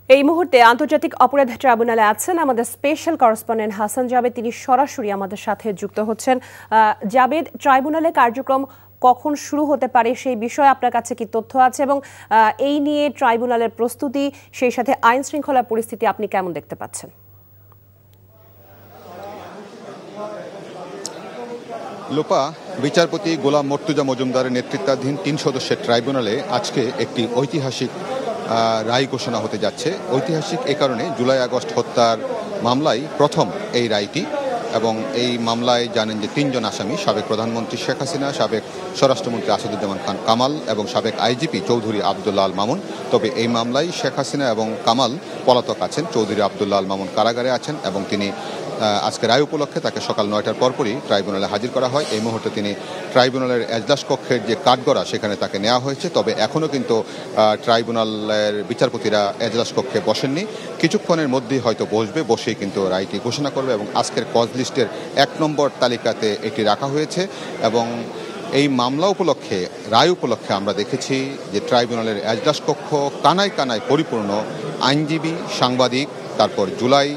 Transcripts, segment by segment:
এই মুহূর্তে আন্তর্জাতিক অপরাধ ট্রাইব্যুনালে আছেন আমাদের স্পেশাল করেসপন্ডেন্ট হাসান জাবেদ। তিনি সরাসরি আমাদের সাথে যুক্ত হচ্ছেন। জাবেদ, ট্রাইব্যুনালে কার্যক্রম কখন শুরু হতে পারে সেই বিষয়ে আপনার কাছে কি তথ্য আছে, এবং এই নিয়ে ট্রাইব্যুনালের প্রস্তুতি, সেই সাথে আইন শৃঙ্খলার পরিস্থিতি আপনি কেমন দেখতে পাচ্ছেন? লোপা, বিচারপতি গোলাম মর্তুজা মজুমদারের নেতৃত্বাধীন ৩ সদস্যের ট্রাইব্যুনালে আজকে একটি ঐতিহাসিক রায় ঘোষণা হতে যাচ্ছে। ঐতিহাসিক এ কারণে জুলাই আগস্ট হত্যার মামলায় প্রথম এই রায়টি, এবং এই মামলায় জানেন যে ৩ জন আসামি, সাবেক প্রধানমন্ত্রী শেখ হাসিনা, সাবেক স্বরাষ্ট্রমন্ত্রী আসাদুজ্জামান খান কামাল এবং সাবেক আইজিপি চৌধুরী আবদুল্লাহ আল মামুন। তবে এই মামলায় শেখ হাসিনা এবং কামাল পলাতক আছেন, চৌধুরী আবদুল্লাহ আল মামুন কারাগারে আছেন, এবং তিনি আজকে রায় উপলক্ষে তাকে সকাল ৯টার পরপরই ট্রাইব্যুনালে হাজির করা হয়। এই মুহূর্তে তিনি ট্রাইব্যুনালের এজলাস কক্ষের যে কাঠগড়া সেখানে তাকে নেওয়া হয়েছে। তবে এখনও কিন্তু ট্রাইব্যুনালের বিচারপতিরা এজলাস কক্ষে বসেননি। কিছুক্ষণের মধ্যেই হয়তো বসেই কিন্তু রায়টি ঘোষণা করবে, এবং আজকের কজ লিস্টের ১ নম্বর তালিকাতে এটি রাখা হয়েছে। এবং এই মামলা উপলক্ষে, রায় উপলক্ষে আমরা দেখেছি যে ট্রাইব্যুনালের এজলাস কক্ষ কানায় কানায় পরিপূর্ণ। আইনজীবী, সাংবাদিক, তারপর জুলাই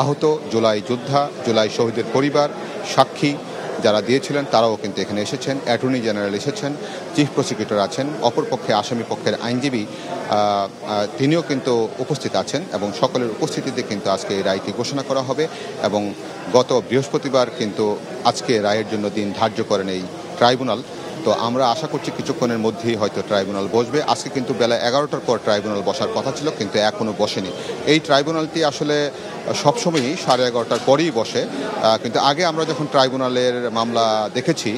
আহত, জুলাই যোদ্ধা, জুলাই শহীদের পরিবার, সাক্ষী যারা দিয়েছিলেন তারাও কিন্তু এখানে এসেছেন। অ্যাটর্নি জেনারেল এসেছেন, চিফ প্রসিকিউটর আছেন, অপরপক্ষে আসামি পক্ষের আইনজীবী তিনিও কিন্তু উপস্থিত আছেন, এবং সকলের উপস্থিতিতে কিন্তু আজকে এই রায়টি ঘোষণা করা হবে। এবং গত বৃহস্পতিবার কিন্তু আজকে রায়ের জন্য দিন ধার্য করেন এই ট্রাইব্যুনাল। তো আমরা আশা করছি কিছুক্ষণের মধ্যেই হয়তো ট্রাইব্যুনাল বসবে। আজকে কিন্তু বেলা ১১টার পর ট্রাইব্যুনাল বসার কথা ছিল, কিন্তু এখনও বসেনি। এই ট্রাইব্যুনালটি আসলে সবসময়ই 11:30টার পরেই বসে, কিন্তু আগে আমরা যখন ট্রাইব্যুনালের মামলা দেখেছি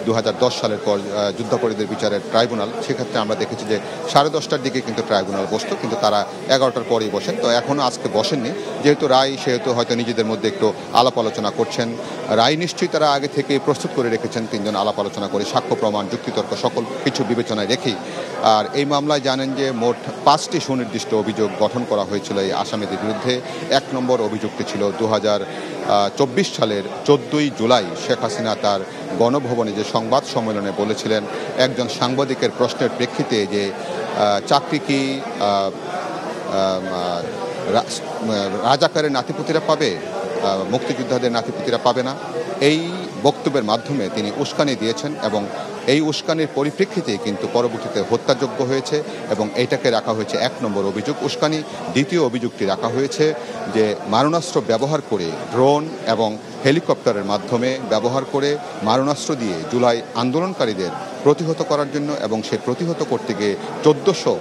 2010 সালের পর যুদ্ধাপরাধীদের বিচারের ট্রাইব্যুনাল, সেক্ষেত্রে আমরা দেখেছি যে 10:30টার দিকে কিন্তু ট্রাইব্যুনাল বসতো, কিন্তু তারা 11টার পরেই বসেন। তো এখনও আজকে বসেননি, যেহেতু রায়, সেহেতু হয়তো নিজেদের মধ্যে একটু আলাপ আলোচনা করছেন। রায় নিশ্চয়ই তারা আগে থেকে প্রস্তুত করে রেখেছেন, 3 জন আলাপ আলোচনা করে, সাক্ষ্য প্রমাণ, যুক্তিতর্ক সকল কিছু বিবেচনায় রেখেই। আর এই মামলায় জানেন যে মোট 5টি সুনির্দিষ্ট অভিযোগ গঠন করা হয়েছিল এই আসামিদের বিরুদ্ধে। 1 নম্বর অভিযোগটি ছিল 2024 সালের 14ই জুলাই শেখ হাসিনা তার গণভবনে যে সংবাদ সম্মেলনে বলেছিলেন, একজন সাংবাদিকের প্রশ্নের প্রেক্ষিতে যে চাকরি কি রাজাকারের নাতিপুতিরা পাবে, মুক্তিযোদ্ধাদের নাতিপুতিরা পাবে না, এই বক্তব্যের মাধ্যমে তিনি উস্কানি দিয়েছেন, এবং এই উস্কানির পরিপ্রেক্ষিতে কিন্তু পরবর্তীতে হত্যাযোগ্য হয়েছে, এবং এইটাকে রাখা হয়েছে 1 নম্বর অভিযোগ উস্কানি। দ্বিতীয় অভিযোগটি রাখা হয়েছে যে মারণাস্ত্র ব্যবহার করে, ড্রোন এবং হেলিকপ্টারের মাধ্যমে ব্যবহার করে মারণাস্ত্র দিয়ে জুলাই আন্দোলনকারীদের প্রতিহত করার জন্য, এবং সে প্রতিহত করতে গিয়ে 1400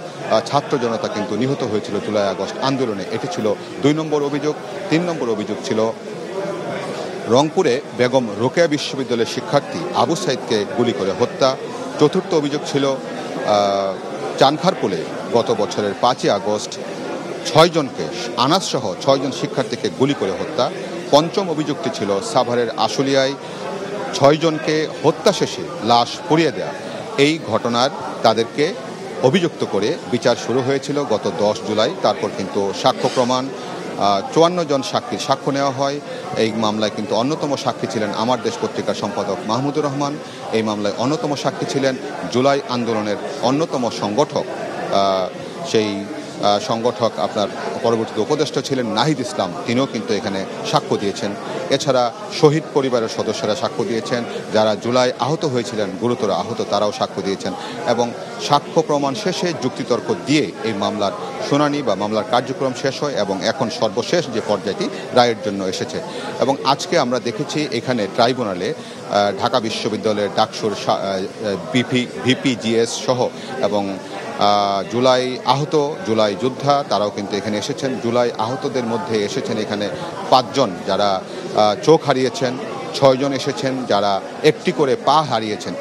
ছাত্র জনতা কিন্তু নিহত হয়েছিল জুলাই আগস্ট আন্দোলনে। এটি ছিল 2 নম্বর অভিযোগ। 3 নম্বর অভিযোগ ছিল রংপুরে বেগম রোকেয়া বিশ্ববিদ্যালয়ের শিক্ষার্থী আবু সাইদকে গুলি করে হত্যা। চতুর্থ অভিযোগ ছিল চানখারপুলে গত বছরের 5ই আগস্ট 6 জনকে, আনাসসহ 6 জন শিক্ষার্থীকে গুলি করে হত্যা। পঞ্চম অভিযোগটি ছিল সাভারের আশুলিয়ায় 6 জনকে হত্যা শেষে লাশ পুড়িয়ে দেয়া। এই ঘটনার তাদেরকে অভিযুক্ত করে বিচার শুরু হয়েছিল গত 10 জুলাই। তারপর কিন্তু সাক্ষ্য প্রমাণ, 54 জন সাক্ষীর সাক্ষ্য নেওয়া হয়। এই মামলায় কিন্তু অন্যতম সাক্ষী ছিলেন আমার দেশ পত্রিকার সম্পাদক মাহমুদুর রহমান। এই মামলায় অন্যতম সাক্ষী ছিলেন জুলাই আন্দোলনের অন্যতম সংগঠক, সেই সংগঠক আপনার পরবর্তীতে উপদেষ্টা ছিলেন নাহিদ ইসলাম, তিনিও কিন্তু এখানে সাক্ষ্য দিয়েছেন। এছাড়া শহীদ পরিবারের সদস্যরা সাক্ষ্য দিয়েছেন, যারা জুলাই আহত হয়েছিলেন, গুরুতর আহত, তারাও সাক্ষ্য দিয়েছেন। এবং সাক্ষ্য প্রমাণ শেষে যুক্তিতর্ক দিয়ে এই মামলার শুনানি বা মামলার কার্যক্রম শেষ হয়, এবং এখন সর্বশেষ যে পর্যায়টি রায়ের জন্য এসেছে। এবং আজকে আমরা দেখেছি এখানে ট্রাইব্যুনালে ঢাকা বিশ্ববিদ্যালয়ের ডাকসুর ভিপিজিএস সহ, এবং জুলাই আহত, জুলাই যোদ্ধা, তারাও কিন্তু এখানে এসেছেন। জুলাই আহতদের মধ্যে এসেছেন এখানে 5 জন যারা চোখ হারিয়েছেন, 6 জন এসেছেন যারা একটি করে পা হারিয়েছেন।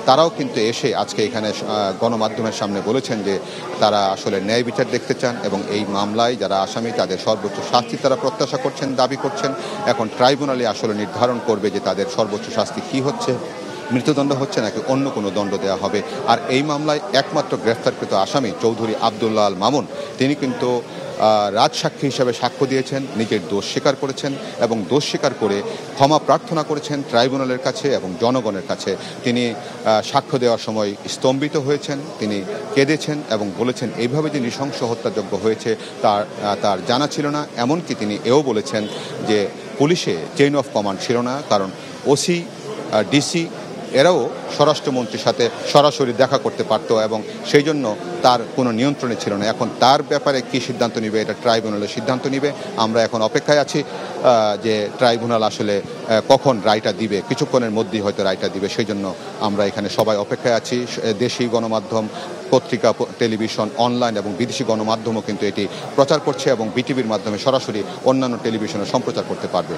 তারাও কিন্তু এসে আজকে এখানে গণমাধ্যমের সামনে বলেছেন যে তারা আসলে ন্যায় বিচার দেখতে চান, এবং এই মামলায় যারা আসামি তাদের সর্বোচ্চ শাস্তি তারা প্রত্যাশা করছেন, দাবি করছেন। এখন ট্রাইব্যুনালে আসলে নির্ধারণ করবে যে তাদের সর্বোচ্চ শাস্তি কী হচ্ছে। মৃত্যুদণ্ড হচ্ছে নাকি অন্য কোনো দণ্ড দেওয়া হবে। আর এই মামলায় একমাত্র গ্রেফতারকৃত আসামি চৌধুরী আব্দুল্লাহ আল মামুন, তিনি কিন্তু রাজসাক্ষী হিসেবে সাক্ষ্য দিয়েছেন, নিজের দোষ স্বীকার করেছেন এবং দোষ স্বীকার করে ক্ষমা প্রার্থনা করেছেন ট্রাইব্যুনালের কাছে এবং জনগণের কাছে। তিনি সাক্ষ্য দেওয়ার সময় স্তম্ভিত হয়েছেন, তিনি কেঁদেছেন এবং বলেছেন এইভাবে যে নৃশংস হত্যাযজ্ঞ হয়েছে তার জানা ছিল না। এমনকি তিনি এও বলেছেন যে পুলিশে চেইন অফ কমান্ড ছিল না, কারণ ওসি, ডিসি এরাও স্বরাষ্ট্রমন্ত্রীর সাথে সরাসরি দেখা করতে পারত এবং সেই জন্য তার কোনো নিয়ন্ত্রণে ছিল না। এখন তার ব্যাপারে কি সিদ্ধান্ত নিবে, এটা ট্রাইব্যুনালের সিদ্ধান্ত নিবে। আমরা এখন অপেক্ষায় আছি যে ট্রাইব্যুনাল আসলে কখন রায়টা দিবে, কিছুক্ষণের মধ্যেই হয়তো রায়টা দিবে। সেই জন্য আমরা এখানে সবাই অপেক্ষায় আছি। দেশি গণমাধ্যম, পত্রিকা, টেলিভিশন, অনলাইন এবং বিদেশি গণমাধ্যমও কিন্তু এটি প্রচার করছে এবং বিটিভির মাধ্যমে সরাসরি অন্যান্য টেলিভিশনে সম্প্রচার করতে পারবে।